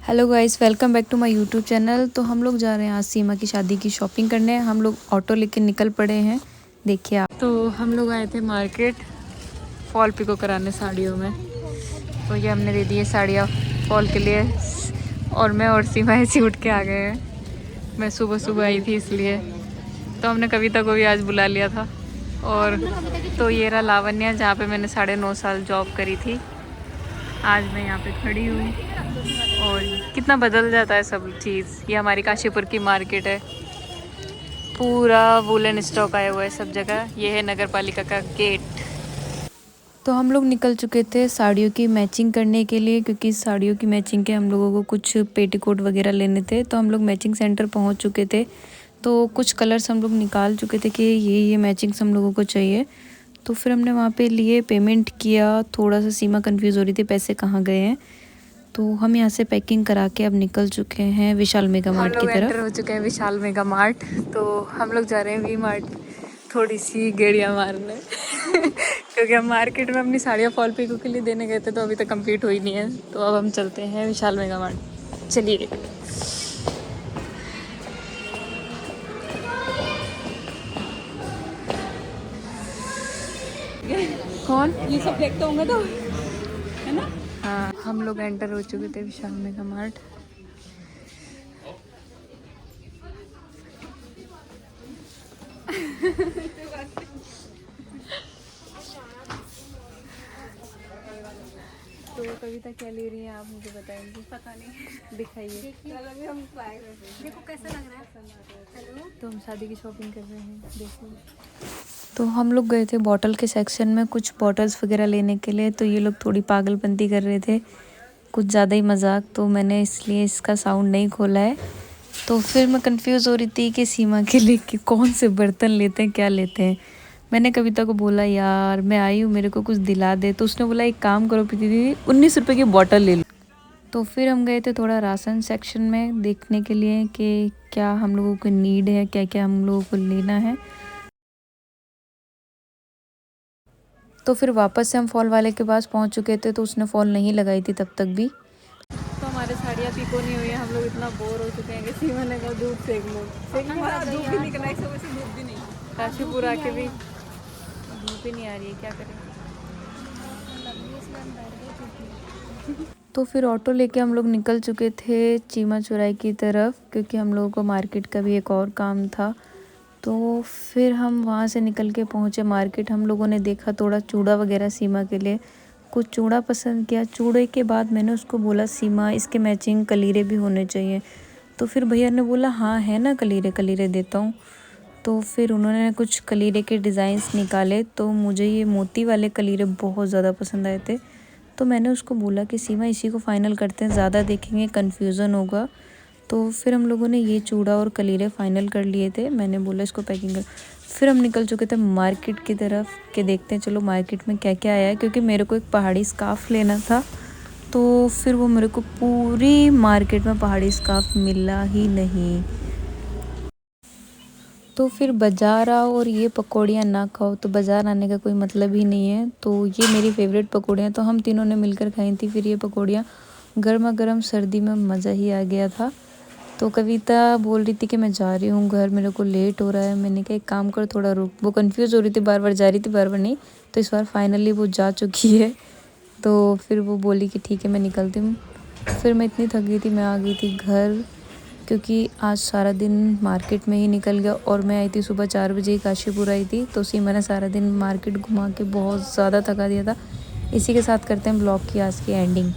Hello guys, welcome back to my YouTube channel. तो हम लोग जा रहे हैं आज सीमा की शादी की शॉपिंग करने। हम लोग ऑटो लेके निकल पड़े हैं, देखिए आप। तो हम लोग आए थे मार्केट फॉल पिको कराने साड़ियों में। तो ये हमने दे दी है साड़ियाँ फॉल के लिए, और मैं और सीमा ऐसे उठ के आ गए हैं। मैं सुबह सुबह आई थी इसलिए। तो हमने कविता को भी आज बुला लिया था। और तो ये रहा लावण्या, जहाँ पे मैंने 9.5 साल जॉब करी थी। आज मैं यहाँ पे खड़ी हूँ और कितना बदल जाता है सब चीज़। ये हमारी काशीपुर की मार्केट है, पूरा वुलन स्टॉक आया हुआ है सब जगह। ये है नगर पालिका का गेट। तो हम लोग निकल चुके थे साड़ियों की मैचिंग करने के लिए, क्योंकि साड़ियों की मैचिंग के हम लोगों को कुछ पेटीकोट वगैरह लेने थे। तो हम लोग मैचिंग सेंटर पहुँच चुके थे। तो कुछ कलर्स हम लोग निकाल चुके थे कि ये मैचिंग्स हम लोगों को चाहिए। तो फिर हमने वहाँ पे लिए, पेमेंट किया। थोड़ा सा सीमा कंफ्यूज हो रही थी पैसे कहाँ गए हैं। तो हम यहाँ से पैकिंग करा के अब निकल चुके हैं विशाल मेगा मार्ट की तरफ। एंटर हो चुके हैं विशाल मेगा मार्ट। तो हम लोग जा रहे हैं वी मार्ट थोड़ी सी गेड़ियाँ मारने क्योंकि हम मार्केट में अपनी साड़ियाँ फॉल पिको के लिए देने गए थे, तो अभी तक कंप्लीट हुई नहीं है। तो अब हम चलते हैं विशाल मेगा मार्ट। चलिए। कौन ये सब देखते होंगे तो, है ना। हाँ, हम लोग एंटर हो चुके थे विशाल मेगा मार्ट। तो कविता क्या ले रही है, आप मुझे बताएंगे? पता नहीं, दिखाइए। देखो कैसा लग रहा है। हेलो, तो हम शादी की शॉपिंग कर रहे हैं, देखो। तो हम लोग गए थे बॉटल के सेक्शन में कुछ बॉटल्स वगैरह लेने के लिए। तो ये लोग थोड़ी पागलपंती कर रहे थे, कुछ ज़्यादा ही मजाक। तो मैंने इसलिए इसका साउंड नहीं खोला है। तो फिर मैं कंफ्यूज हो रही थी कि सीमा के लिए कि कौन से बर्तन लेते हैं, क्या लेते हैं। मैंने कविता को बोला, यार मैं आई हूँ, मेरे को कुछ दिला दे। तो उसने बोला एक काम करो प्रीति दीदी, 19 रुपए की बॉटल ले लो। तो फिर हम गए थे थोड़ा राशन सेक्शन में देखने के लिए कि क्या हम लोगों को नीड है, क्या क्या हम लोगों को लेना है। तो फिर वापस से हम फॉल वाले के पास पहुंच चुके थे। तो उसने फॉल नहीं लगाई थी तब तक भी। तो हमारे साड़ियाँ पिको नहीं हुई है, हम लोग इतना बोर हो चुके हैं कि सीमा ने कहा धूप सेक लो। धूप भी निकला है, सुबह से धूप भी नहीं। काशीपुर आके भी धूप ही नहीं आ रही है, क्या करें। तो फिर ऑटो लेके हम लोग निकल चुके थे चीमा चौराहे की तरफ, क्योंकि हम लोगों को मार्केट का भी एक और काम था। तो फिर हम वहाँ से निकल के पहुँचे मार्केट। हम लोगों ने देखा थोड़ा चूड़ा वगैरह सीमा के लिए, कुछ चूड़ा पसंद किया। चूड़े के बाद मैंने उसको बोला, सीमा इसके मैचिंग कलीरे भी होने चाहिए। तो फिर भैया ने बोला, हाँ है ना कलीरे, कलीरे देता हूँ। तो फिर उन्होंने कुछ कलीरे के डिज़ाइंस निकाले। तो मुझे ये मोती वाले कलीरे बहुत ज़्यादा पसंद आए थे। तो मैंने उसको बोला कि सीमा इसी को फ़ाइनल करते हैं, ज़्यादा देखेंगे कन्फ्यूज़न होगा। तो फिर हम लोगों ने ये चूड़ा और कलीरे फ़ाइनल कर लिए थे। मैंने बोला इसको पैकिंग कर। फिर हम निकल चुके थे मार्केट की तरफ कि देखते हैं चलो मार्केट में क्या क्या आया है, क्योंकि मेरे को एक पहाड़ी स्कार्फ लेना था। तो फिर वो मेरे को पूरी मार्केट में पहाड़ी स्कार्फ मिला ही नहीं। तो फिर बाज़ार आओ और ये पकौड़ियाँ ना खाओ तो बाज़ार आने का कोई मतलब ही नहीं है। तो ये मेरी फेवरेट पकौड़ियाँ, तो हम तीनों ने मिलकर खाई थी। फिर ये पकौड़ियाँ गर्मा गर्म सर्दी में मज़ा ही आ गया था। तो कविता बोल रही थी कि मैं जा रही हूँ घर, मेरे को लेट हो रहा है। मैंने कहा एक काम कर, थोड़ा रुक। वो कंफ्यूज हो रही थी, बार बार जा रही थी, बार बार नहीं। तो इस बार फाइनली वो जा चुकी है। तो फिर वो बोली कि ठीक है मैं निकलती हूँ। फिर मैं इतनी थक गई थी, मैं आ गई थी घर, क्योंकि आज सारा दिन मार्केट में ही निकल गया। और मैं आई थी सुबह 4 बजे ही काशीपुर आई थी। तो उसी मैंने सारा दिन मार्केट घुमा के बहुत ज़्यादा थका दिया था। इसी के साथ करते हैं ब्लॉग की आज की एंडिंग।